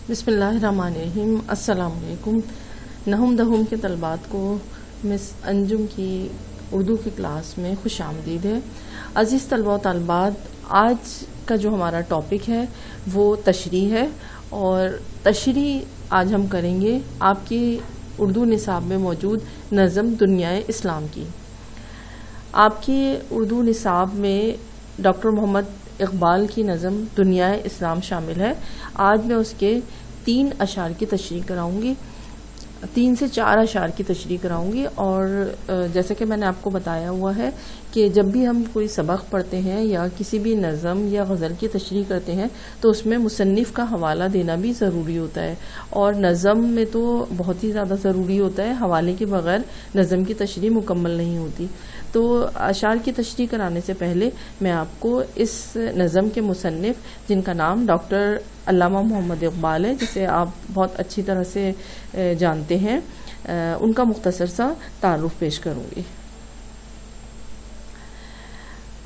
بسم اللہ الرحمن الرحیم۔ السلام علیکم۔ نہم دہم کے طلبات کو مس انجم کی اردو کی کلاس میں خوش آمدید ہے۔ عزیز طلبہ و طالبات، آج کا جو ہمارا ٹاپک ہے وہ تشریح ہے، اور تشریح آج ہم کریں گے آپ کی اردو نصاب میں موجود نظم دنیائے اسلام کی۔ آپ کی اردو نصاب میں ڈاکٹر محمد اقبال کی نظم دنیائے اسلام شامل ہے۔ آج میں اس کے 3 اشعار کی تشریح کراؤں گی، 3 سے 4 اشعار کی تشریح کراؤں گی۔ اور جیسے کہ میں نے آپ کو بتایا ہوا ہے کہ جب بھی ہم کوئی سبق پڑھتے ہیں یا کسی بھی نظم یا غزل کی تشریح کرتے ہیں تو اس میں مصنف کا حوالہ دینا بھی ضروری ہوتا ہے، اور نظم میں تو بہت ہی زیادہ ضروری ہوتا ہے، حوالے کے بغیر نظم کی تشریح مکمل نہیں ہوتی۔ تو اشعار کی تشریح کرانے سے پہلے میں آپ کو اس نظم کے مصنف، جن کا نام ڈاکٹر علامہ محمد اقبال ہے، جسے آپ بہت اچھی طرح سے جانتے ہیں، ان کا مختصر سا تعارف پیش کروں گی۔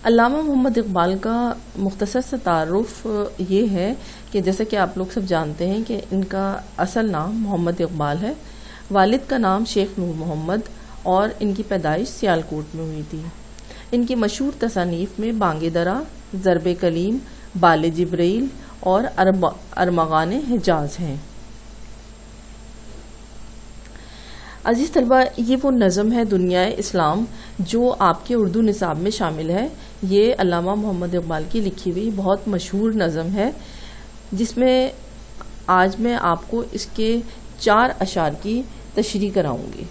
علامہ محمد اقبال کا مختصر سا تعارف یہ ہے کہ جیسا کہ آپ لوگ سب جانتے ہیں کہ ان کا اصل نام محمد اقبال ہے، والد کا نام شیخ نور محمد، اور ان کی پیدائش سیالکوٹ میں ہوئی تھی۔ ان کی مشہور تصانیف میں بانگ درا، ضرب کلیم، بال جبریل اور ارمغان حجاز ہیں۔ عزیز طلبہ، یہ وہ نظم ہے دنیائے اسلام جو آپ کے اردو نصاب میں شامل ہے۔ یہ علامہ محمد اقبال کی لکھی ہوئی بہت مشہور نظم ہے، جس میں آج میں آپ کو اس کے 4 اشعار کی تشریح کراؤں گی۔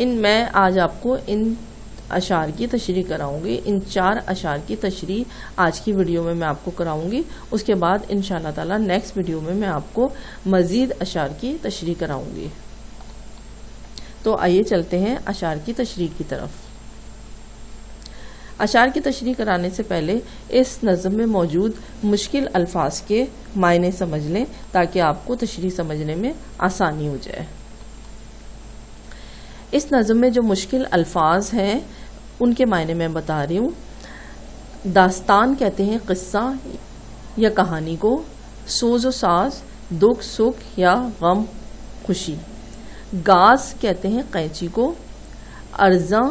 میں آج آپ کو ان اشعار کی تشریح کراؤں گی۔ ان 4 اشعار کی تشریح آج کی ویڈیو میں آپ کو کراؤں گی۔ اس کے بعد انشاءاللہ تعالی نیکسٹ ویڈیو میں آپ کو مزید اشعار کی تشریح کراؤں گی۔ تو آئیے چلتے ہیں اشعار کی تشریح کی طرف۔ اشعار کی تشریح کرانے سے پہلے اس نظم میں موجود مشکل الفاظ کے معنی سمجھ لیں، تاکہ آپ کو تشریح سمجھنے میں آسانی ہو جائے۔ اس نظم میں جو مشکل الفاظ ہیں ان کے معنی میں بتا رہی ہوں۔ داستان کہتے ہیں قصہ یا کہانی کو، سوز و ساز دکھ سکھ یا غم خوشی۔ گاز کہتے ہیں قینچی کو، ارزاں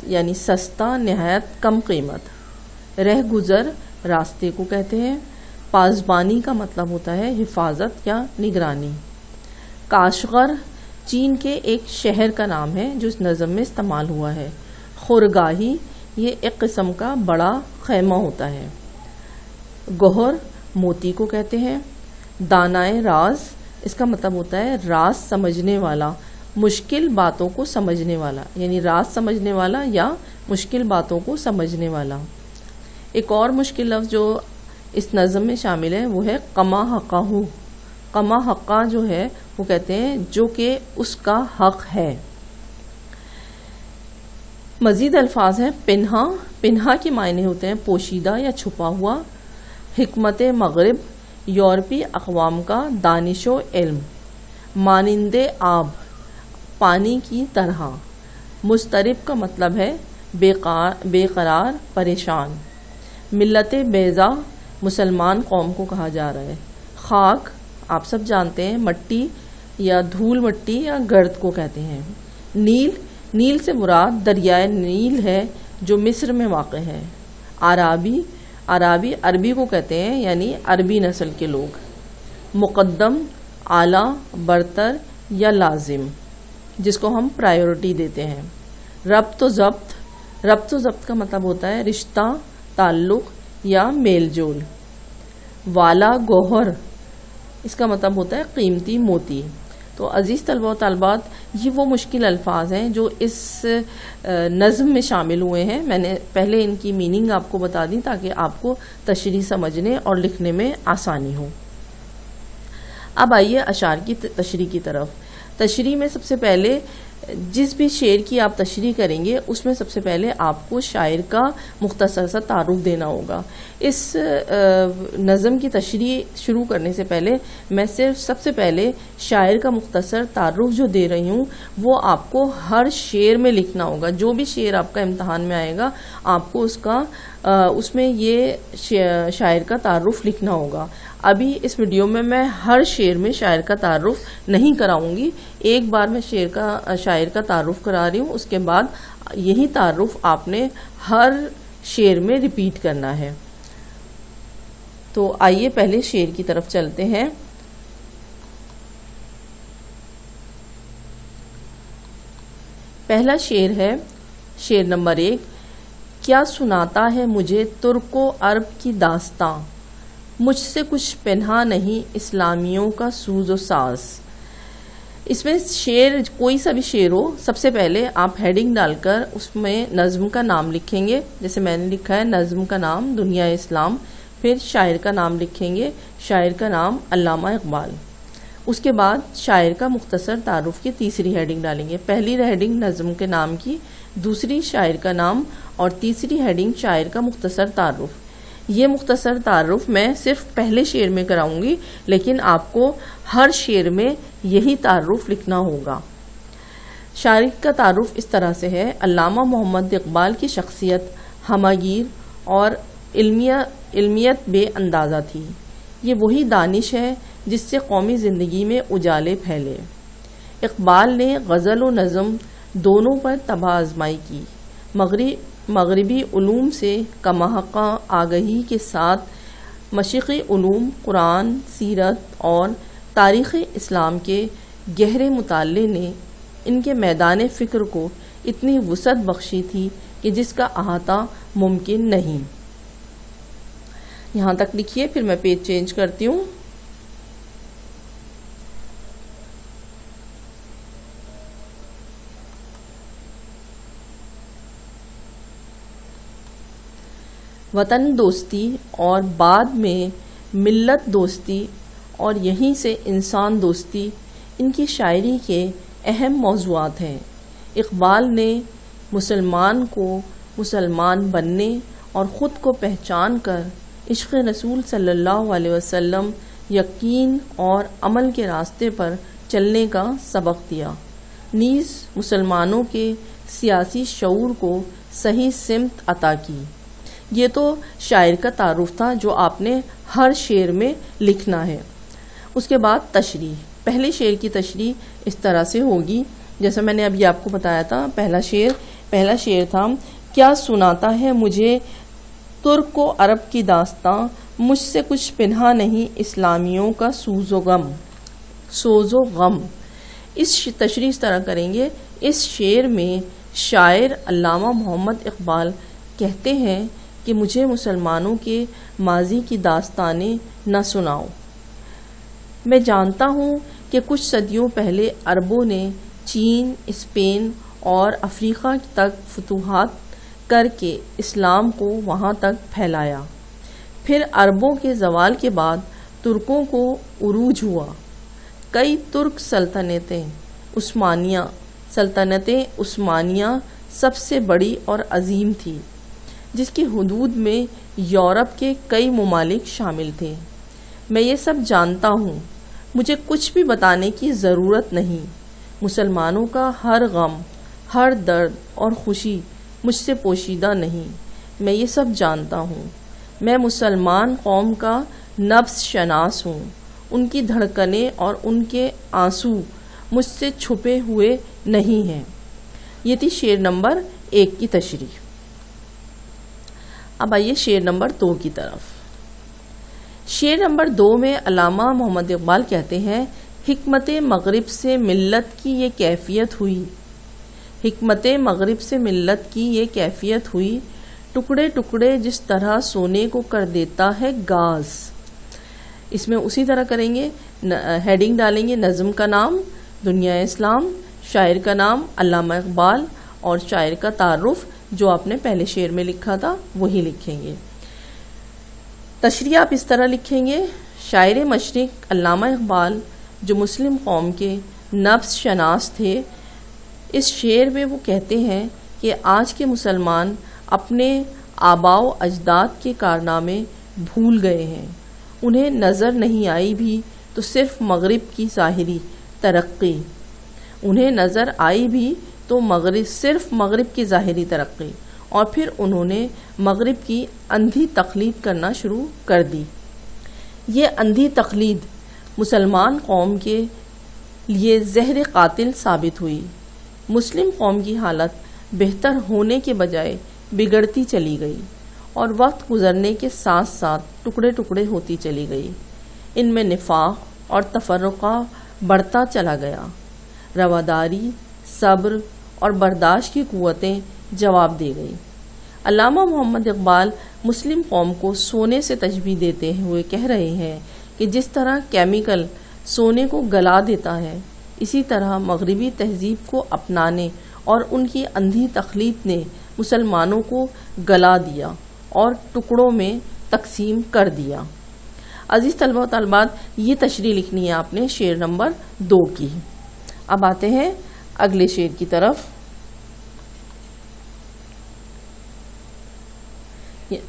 یعنی سستا نہایت کم قیمت۔ رہ گزر راستے کو کہتے ہیں۔ پاسبانی کا مطلب ہوتا ہے حفاظت یا نگرانی۔ کاشغر چین کے ایک شہر کا نام ہے جو اس نظم میں استعمال ہوا ہے۔ خورگاہی یہ ایک قسم کا بڑا خیمہ ہوتا ہے۔ گوہر موتی کو کہتے ہیں۔ دانائے راز اس کا مطلب ہوتا ہے راز سمجھنے والا، مشکل باتوں کو سمجھنے والا، یعنی راز سمجھنے والا یا مشکل باتوں کو سمجھنے والا۔ ایک اور مشکل لفظ جو اس نظم میں شامل ہے وہ ہے قما حقہ۔ قما حقہ جو ہے وہ کہتے ہیں جو کہ اس کا حق ہے۔ مزید الفاظ ہیں پنہا۔ پنہا کے معنی ہوتے ہیں پوشیدہ یا چھپا ہوا۔ حکمت مغرب یورپی اقوام کا دانش و علم۔ مانند آب پانی کی طرح۔ مضطرب کا مطلب ہے بے قرار پریشان۔ ملت بیضا مسلمان قوم کو کہا جا رہا ہے۔ خاک آپ سب جانتے ہیں مٹی یا دھول مٹی یا گرد کو کہتے ہیں۔ نیل، نیل سے مراد دریائے نیل ہے جو مصر میں واقع ہے۔ عرابی، عرابی عربی کو کہتے ہیں، یعنی عربی نسل کے لوگ۔ مقدم اعلیٰ برتر یا لازم، جس کو ہم پرائیورٹی دیتے ہیں۔ ربط و ضبط، ربط و ضبط کا مطلب ہوتا ہے رشتہ، تعلق یا میل جول۔ والا گوہر اس کا مطلب ہوتا ہے قیمتی موتی۔ تو عزیز طلبہ و طالبات، یہ وہ مشکل الفاظ ہیں جو اس نظم میں شامل ہوئے ہیں۔ میں نے پہلے ان کی میننگ آپ کو بتا دی تاکہ آپ کو تشریح سمجھنے اور لکھنے میں آسانی ہو۔ اب آئیے اشعار کی تشریح کی طرف۔ تشریح میں سب سے پہلے جس بھی شعر کی آپ تشریح کریں گے اس میں سب سے پہلے آپ کو شاعر کا مختصر سا تعارف دینا ہوگا. اس نظم کی تشریح شروع کرنے سے پہلے میں صرف سب سے پہلے شاعر کا مختصر تعارف جو دے رہی ہوں وہ آپ کو ہر شعر میں لکھنا ہوگا. جو بھی شعر آپ کا امتحان میں آئے گا آپ کو اس میں یہ شاعر کا تعارف لکھنا ہوگا. ابھی اس ویڈیو میں ہر شعر میں شاعر کا تعارف نہیں کراؤں گی. ایک بار میں شاعر کا تعارف کرا رہی ہوں, اس کے بعد یہی تعارف آپ نے ہر شعر میں ریپیٹ کرنا ہے. تو آئیے پہلے شعر کی طرف چلتے ہیں. پہلا شعر ہے شعر نمبر 1. کیا سناتا ہے مجھے ترک و عرب کی داستاں, مجھ سے کچھ پنہا نہیں اسلامیوں کا سوز و ساز. اس میں شعر کوئی سا بھی شعر ہو, سب سے پہلے آپ ہیڈنگ ڈال کر اس میں نظم کا نام لکھیں گے. جیسے میں نے لکھا ہے نظم کا نام دنیا اسلام, پھر شاعر کا نام لکھیں گے, شاعر کا نام علامہ اقبال. اس کے بعد شاعر کا مختصر تعارف کی تیسری ہیڈنگ ڈالیں گے. پہلی ہیڈنگ نظم کے نام کی, دوسری شاعر کا نام, اور تیسری ہیڈنگ شاعر کا مختصر تعارف. یہ مختصر تعارف میں صرف پہلے شعر میں کراؤں گی, لیکن آپ کو ہر شعر میں یہی تعارف لکھنا ہوگا. شاعر کا تعارف اس طرح سے ہے. علامہ محمد اقبال کی شخصیت ہمہ گیر اور علمیت بے اندازہ تھی. یہ وہی دانش ہے جس سے قومی زندگی میں اجالے پھیلے. اقبال نے غزل و نظم دونوں پر تباہ آزمائی کی. مغربی علوم سے کمحقہ آگہی کے ساتھ مشرقی علوم قرآن, سیرت اور تاریخ اسلام کے گہرے مطالعے نے ان کے میدان فکر کو اتنی وسعت بخشی تھی کہ جس کا احاطہ ممکن نہیں. یہاں تک لکھیے, پھر میں پیج چینج کرتی ہوں. وطن دوستی اور بعد میں ملت دوستی اور یہیں سے انسان دوستی ان کی شاعری کے اہم موضوعات ہیں. اقبال نے مسلمان کو مسلمان بننے اور خود کو پہچان کر عشق رسول صلی اللہ علیہ وسلم, یقین اور عمل کے راستے پر چلنے کا سبق دیا. نیز مسلمانوں کے سیاسی شعور کو صحیح سمت عطا کی. یہ تو شاعر کا تعارف تھا جو آپ نے ہر شعر میں لکھنا ہے. اس کے بعد تشریح. پہلے شعر کی تشریح اس طرح سے ہوگی جیسا میں نے ابھی آپ کو بتایا تھا. پہلا شعر تھا کیا سناتا ہے مجھے ترک و عرب کی داستاں, مجھ سے کچھ پنہا نہیں اسلامیوں کا سوز و غم. اس تشریح اس طرح کریں گے. اس شعر میں شاعر علامہ محمد اقبال کہتے ہیں کہ مجھے مسلمانوں کے ماضی کی داستانیں نہ سناؤ. میں جانتا ہوں کہ کچھ صدیوں پہلے عربوں نے چین, اسپین اور افریقہ تک فتوحات کر کے اسلام کو وہاں تک پھیلایا. پھر عربوں کے زوال کے بعد ترکوں کو عروج ہوا. کئی ترک سلطنتیں عثمانیہ سب سے بڑی اور عظیم تھی, جس کی حدود میں یورپ کے کئی ممالک شامل تھے. میں یہ سب جانتا ہوں, مجھے کچھ بھی بتانے کی ضرورت نہیں. مسلمانوں کا ہر غم, ہر درد اور خوشی مجھ سے پوشیدہ نہیں. میں یہ سب جانتا ہوں. میں مسلمان قوم کا نبض شناس ہوں. ان کی دھڑکنیں اور ان کے آنسو مجھ سے چھپے ہوئے نہیں ہیں. یہ تھی شعر نمبر 1 کی تشریح. اب آئیے شعر نمبر 2 کی طرف. شعر نمبر 2 میں علامہ محمد اقبال کہتے ہیں حکمت مغرب سے ملت کی یہ کیفیت ہوئی. حکمت مغرب سے ملت کی یہ کیفیت ہوئی, ٹکڑے ٹکڑے جس طرح سونے کو کر دیتا ہے گاز. اس میں اسی طرح کریں گے. ہیڈنگ ڈالیں گے نظم کا نام دنیا اسلام, شاعر کا نام علامہ اقبال, اور شاعر کا تعارف جو آپ نے پہلے شعر میں لکھا تھا وہی لکھیں گے. تشریح آپ اس طرح لکھیں گے. شاعر مشرق علامہ اقبال جو مسلم قوم کے نبض شناس تھے, اس شعر میں وہ کہتے ہیں کہ آج کے مسلمان اپنے آباء و اجداد کے کارنامے بھول گئے ہیں، انہیں نظر نہیں آئی بھی تو صرف مغرب کی ظاہری ترقی، انہیں نظر آئی بھی تو صرف مغرب کی ظاہری ترقی، اور پھر انہوں نے مغرب کی اندھی تقلید کرنا شروع کر دی۔ یہ اندھی تقلید مسلمان قوم کے لیے زہر قاتل ثابت ہوئی۔ مسلم قوم کی حالت بہتر ہونے کے بجائے بگڑتی چلی گئی اور وقت گزرنے کے ساتھ ساتھ ٹکڑے ٹکڑے ہوتی چلی گئی۔ ان میں نفاق اور تفرقہ بڑھتا چلا گیا۔ رواداری، صبر اور برداشت کی قوتیں جواب دے گئی۔ علامہ محمد اقبال مسلم قوم کو سونے سے تشبیہ دیتے ہوئے کہہ رہے ہیں کہ جس طرح کیمیکل سونے کو گلا دیتا ہے، اسی طرح مغربی تہذیب کو اپنانے اور ان کی اندھی تقلید نے مسلمانوں کو گلا دیا اور ٹکڑوں میں تقسیم کر دیا۔ عزیز طلبہ و طالبات، یہ تشریح لکھنی ہے آپ نے شعر نمبر 2 کی۔ اب آتے ہیں اگلے شعر کی طرف۔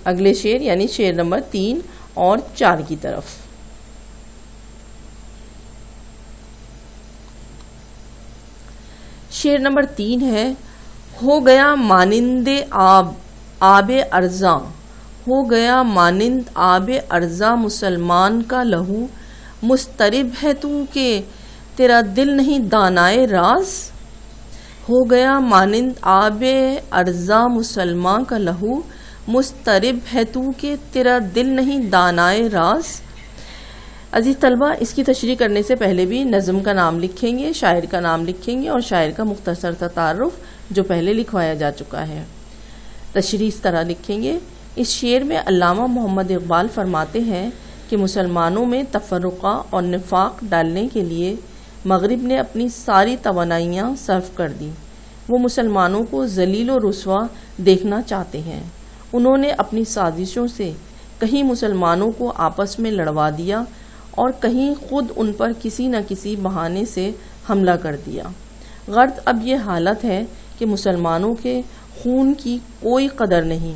اگلے شعر یعنی شعر نمبر 3 اور 4 کی طرف۔ شعر نمبر 3 ہے: ہو گیا مانند آب ارزاں، ہو گیا مانند آب ارزاں مسلمان کا لہو، مضطرب ہے تو کہ تیرا دل نہیں دانائے راز۔ ہو گیا مانند آب ارزاں مسلمان کا لہو، مضطرب ہے تو کہ تیرا دل نہیں دانائے راز۔ عزیز طلبہ، اس کی تشریح کرنے سے پہلے بھی نظم کا نام لکھیں گے، شاعر کا نام لکھیں گے اور شاعر کا مختصر سا تعارف جو پہلے لکھوایا جا چکا ہے۔ تشریح اس طرح لکھیں گے۔ اس شعر میں علامہ محمد اقبال فرماتے ہیں کہ مسلمانوں میں تفرقہ اور نفاق ڈالنے کے لیے مغرب نے اپنی ساری توانائیاں صرف کر دی۔ وہ مسلمانوں کو ذلیل و رسوا دیکھنا چاہتے ہیں۔ انہوں نے اپنی سازشوں سے کہیں مسلمانوں کو آپس میں لڑوا دیا اور کہیں خود ان پر کسی نہ کسی بہانے سے حملہ کر دیا۔ غرض اب یہ حالت ہے کہ مسلمانوں کے خون کی کوئی قدر نہیں،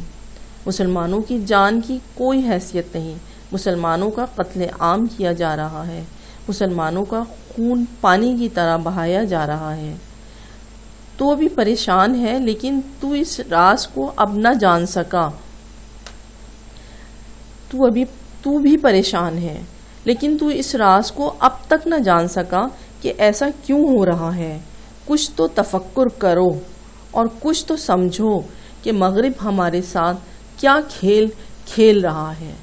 مسلمانوں کی جان کی کوئی حیثیت نہیں، مسلمانوں کا قتل عام کیا جا رہا ہے، مسلمانوں کا خون پانی کی طرح بہایا جا رہا ہے۔ تو بھی پریشان ہے، لیکن تو اس راز کو اب نہ جان سکا۔ تو بھی پریشان ہے، لیکن تو اس راز کو اب تک نہ جان سکا کہ ایسا کیوں ہو رہا ہے۔ کچھ تو تفکر کرو اور کچھ تو سمجھو کہ مغرب ہمارے ساتھ کیا کھیل کھیل رہا ہے۔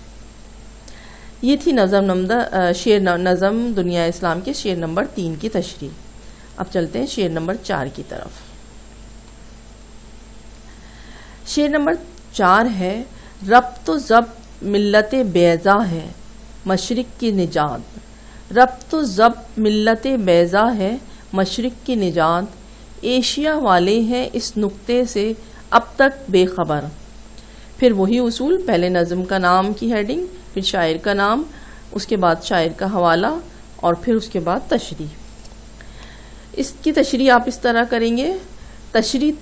یہ تھی نظم دنیا اسلام کے شعر نمبر 3 کی تشریح۔ اب چلتے ہیں شعر نمبر 4 کی طرف۔ شعر نمبر 4 ہے: ربط و ضبط ملت بیضا ہے، مشرق کی نجات۔ ربط و ضبط ملت بیضا ہے، مشرق کی نجات۔ ایشیا والے ہیں اس نقطے سے اب تک بے خبر۔ پھر وہی اصول، پہلے نظم کا نام کی ہیڈنگ، پھر شاعر کا نام، اس کے بعد شاعر کا حوالہ اور پھر اس کے بعد تشریح۔ اس کی تشریح آپ اس طرح کریں گے۔ تشریح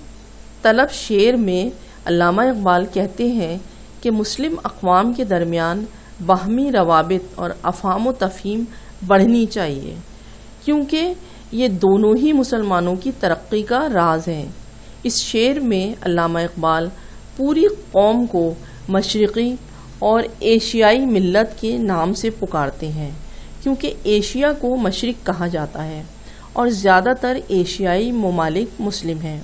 طلب شعر میں علامہ اقبال کہتے ہیں کہ مسلم اقوام کے درمیان باہمی روابط اور افہام و تفہیم بڑھنی چاہیے، کیونکہ یہ دونوں ہی مسلمانوں کی ترقی کا راز ہیں۔ اس شعر میں علامہ اقبال پوری قوم کو مشرقی اور ایشیائی ملت کے نام سے پکارتے ہیں، کیونکہ ایشیا کو مشرق کہا جاتا ہے اور زیادہ تر ایشیائی ممالک مسلم ہیں۔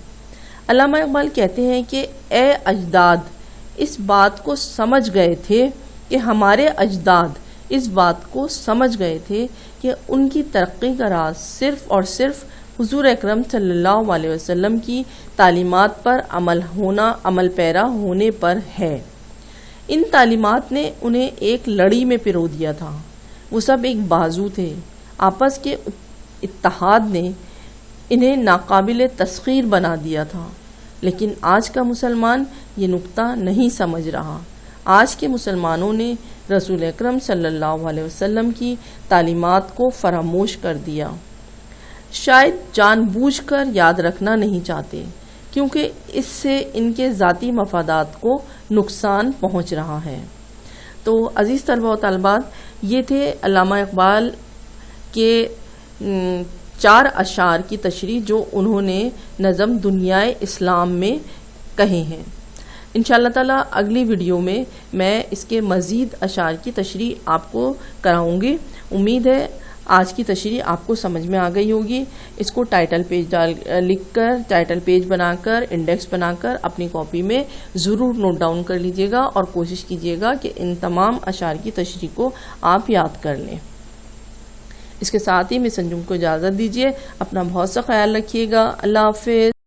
علامہ اقبال کہتے ہیں کہ اے اجداد، اس بات کو سمجھ گئے تھے کہ ہمارے اجداد اس بات کو سمجھ گئے تھے کہ ان کی ترقی کا راز صرف اور صرف حضور اکرم صلی اللہ علیہ وسلم کی تعلیمات پر عمل پیرا ہونے پر ہے۔ ان تعلیمات نے انہیں ایک لڑی میں پرو دیا تھا، وہ سب ایک بازو تھے۔ آپس کے اتحاد نے انہیں ناقابل تسخیر بنا دیا تھا، لیکن آج کا مسلمان یہ نقطہ نہیں سمجھ رہا۔ آج کے مسلمانوں نے رسول اکرم صلی اللہ علیہ وسلم کی تعلیمات کو فراموش کر دیا۔ شاید جان بوجھ کر یاد رکھنا نہیں چاہتے کیونکہ اس سے ان کے ذاتی مفادات کو نقصان پہنچ رہا ہے۔ تو عزیز طلبہ و طالبات، یہ تھے علامہ اقبال کے 4 اشعار کی تشریح جو انہوں نے نظم دنیائے اسلام میں کہے ہیں۔ انشاءاللہ تعالیٰ اگلی ویڈیو میں اس کے مزید اشعار کی تشریح آپ کو کراؤں گی۔ امید ہے آج کی تشریح آپ کو سمجھ میں آ گئی ہوگی۔ اس کو ٹائٹل پیج لکھ کر، ٹائٹل پیج بنا کر، انڈیکس بنا کر اپنی کاپی میں ضرور نوٹ ڈاؤن کر لیجئے گا اور کوشش کیجئے گا کہ ان تمام اشعار کی تشریح کو آپ یاد کر لیں۔ اس کے ساتھ ہی مس انجم کو اجازت دیجیے۔ اپنا بہت سا خیال رکھیے گا۔ اللہ حافظ۔